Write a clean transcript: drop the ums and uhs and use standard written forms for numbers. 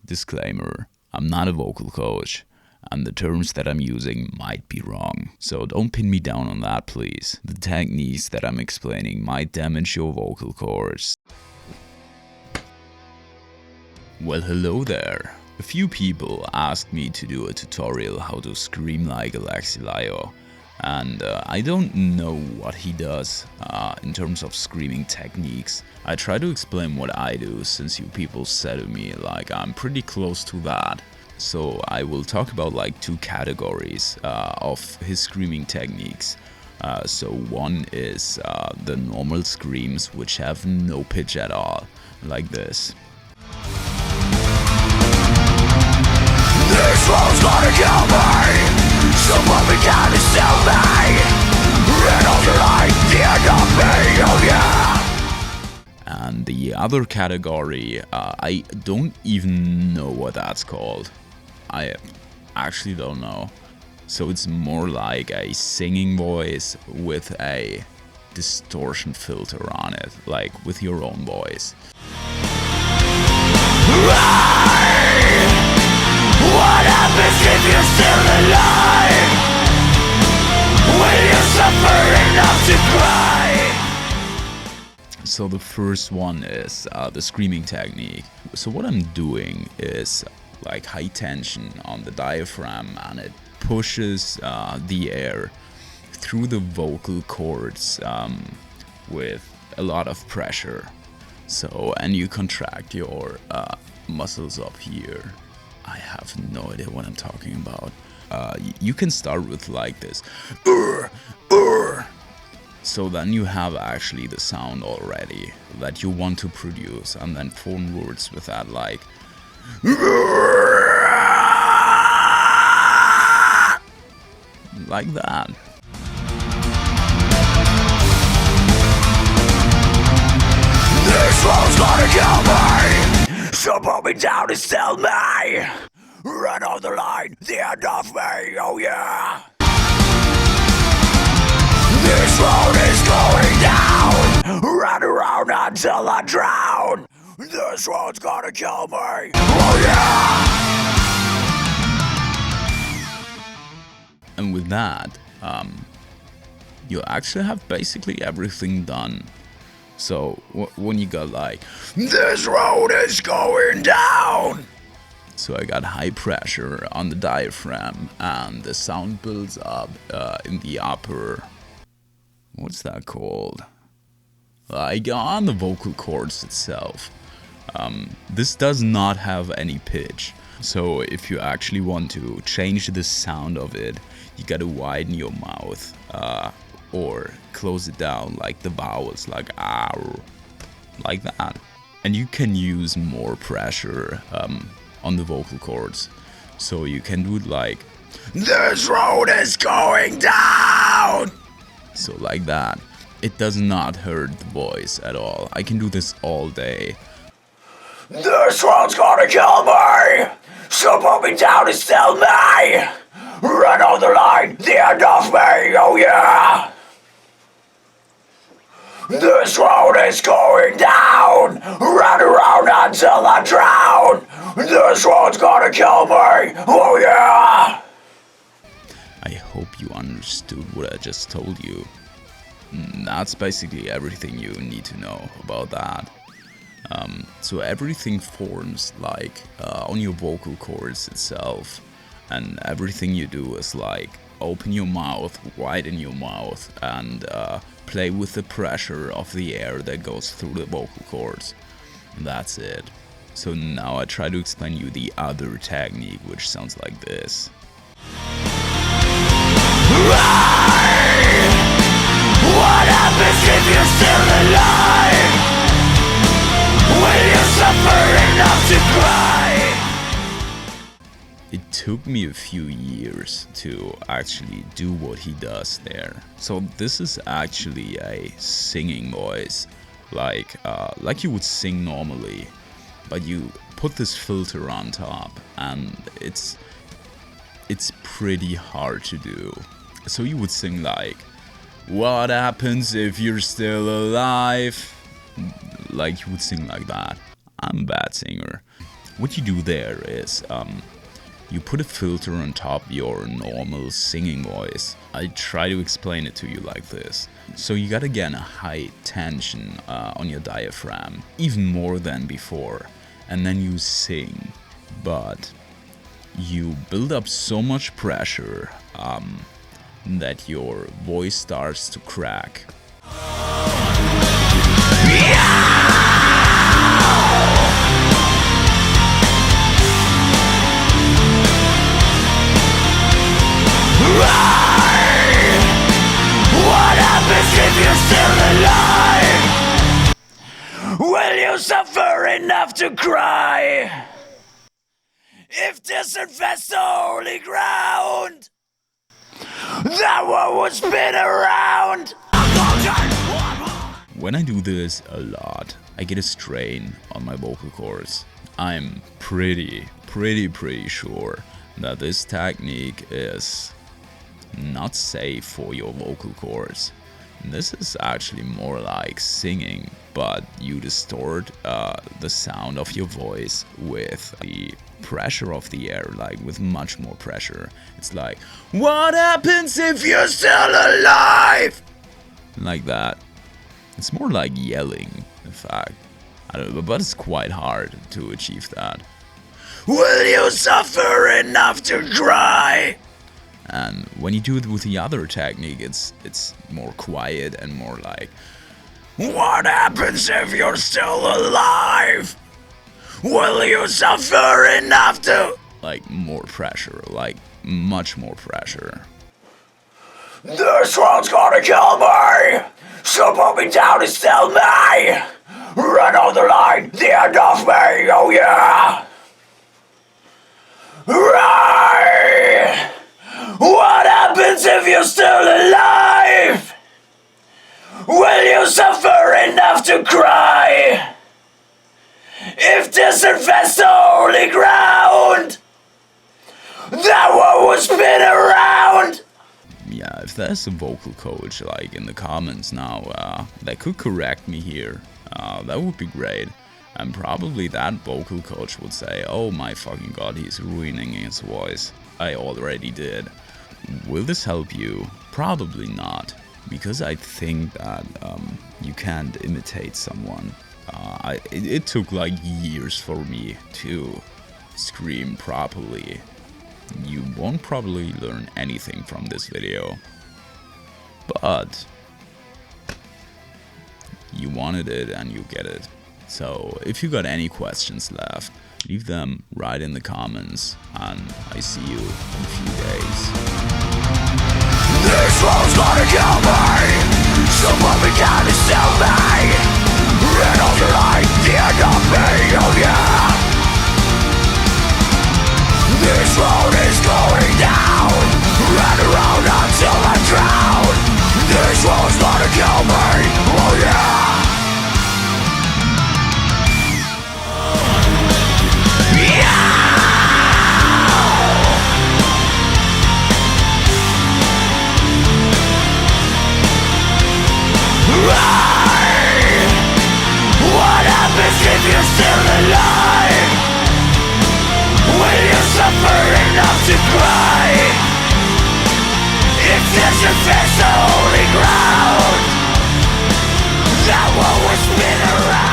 Disclaimer, I'm not a vocal coach, and the terms that I'm using might be wrong. So don't pin me down on that, please. The techniques that I'm explaining might damage your vocal cords. Well, hello there. A few people asked me to do a tutorial how to scream like Alexi Laiho. And I don't know what he does in terms of screaming techniques. I try to explain what I do, since you people said to me like I'm pretty close to that. So I will talk about like two categories of his screaming techniques. So one is the normal screams, which have no pitch at all, like this. This one's gonna kill me, so put me down and sell me. Red on the line, the end of me, oh yeah. And the other category, I don't even know what that's called. I actually don't know. So it's more like a singing voice with a distortion filter on it, like with your own voice. What happens if you're still alive? Will you suffer enough to cry? So the first one is the screaming technique. So what I'm doing is like high tension on the diaphragm, and it pushes the air through the vocal cords with a lot of pressure. So, and you contract your muscles up here. I have no idea what I'm talking about. You can start with like this. So then you have actually the sound already that you want to produce, and then form words with that, like that. This one's gonna kill me, so put me down and sell me. Run on the line, the end of me, oh yeah. This road is going down, run around until I drown. This road's gonna kill me, oh yeah. And with that, you actually have basically everything done. So when you got like, this road is going down. So I got high pressure on the diaphragm, and the sound builds up in the upper, what's that called? Like on the vocal cords itself. This does not have any pitch. So if you actually want to change the sound of it, you gotta widen your mouth or close it down, like the vowels, like ow, like that. And you can use more pressure on the vocal cords. So you can do it like, this road is going down. So like that. It does not hurt the voice at all. I can do this all day. This road's gonna kill me, so put me down and sell me. Run on the line, the end of me, oh yeah. This road is going down, run around until I drown. This road's gonna kill me, oh yeah. I hope you understood what I just told you. That's basically everything you need to know about that. So everything forms like on your vocal cords itself, and everything you do is like open your mouth, widen your mouth, and play with the pressure of the air that goes through the vocal cords. That's it. So now I try to explain you the other technique, which sounds like this. What happens if you're still alive? Will you suffer enough to cry? It took me a few years to actually do what he does there. So this is actually a singing voice, like you would sing normally, but you put this filter on top, and it's pretty hard to do. So you would sing like, what happens if you're still alive? Like you would sing like that. I'm a bad singer. what you do there is you put a filter on top of your normal singing voice. I try to explain it to you like this. So you gotta get a high tension on your diaphragm, even more than before, and then you sing. But you build up so much pressure that your voice starts to crack. What happens if you're still alive? Will you suffer enough to cry? If this infests the holy ground, that one would spin around. When I do this a lot, I get a strain on my vocal cords. I'm pretty sure that this technique is not safe for your vocal cords. This is actually more like singing, but you distort the sound of your voice with the pressure of the air, like with much more pressure. It's like, what happens if you're still alive? Like that. It's more like yelling, in fact. I don't know, but it's quite hard to achieve that. Will you suffer enough to cry? And when you do it with the other technique, it's more quiet and more like, what happens if you're still alive? Will you suffer enough to... like more pressure, like much more pressure. This one's gonna kill me, so put me down and still me. Run on the line, the end of me, oh yeah. Right. What happens if you're still alive? Will you suffer enough to cry? If this infests the holy ground, that one would spin around. Yeah, if there's a vocal coach like in the comments now that could correct me here, that would be great. And probably that vocal coach would say, oh my fucking god, he's ruining his voice. I already did. Will this help you? Probably not, because I think that you can't imitate someone. It took like years for me to scream properly. You won't probably learn anything from this video, but you wanted it and you get it. So if you got any questions left, leave them right in the comments, and I see you in a few days. This one's gonna kill me, so put me down and still me. Red on the line, the end of me, oh yeah. This road is going down, run around until I drown. This one's gonna kill me, oh yeah. What happens if you're still alive? Will you suffer enough to cry? If this affects the holy ground, that one will spin around.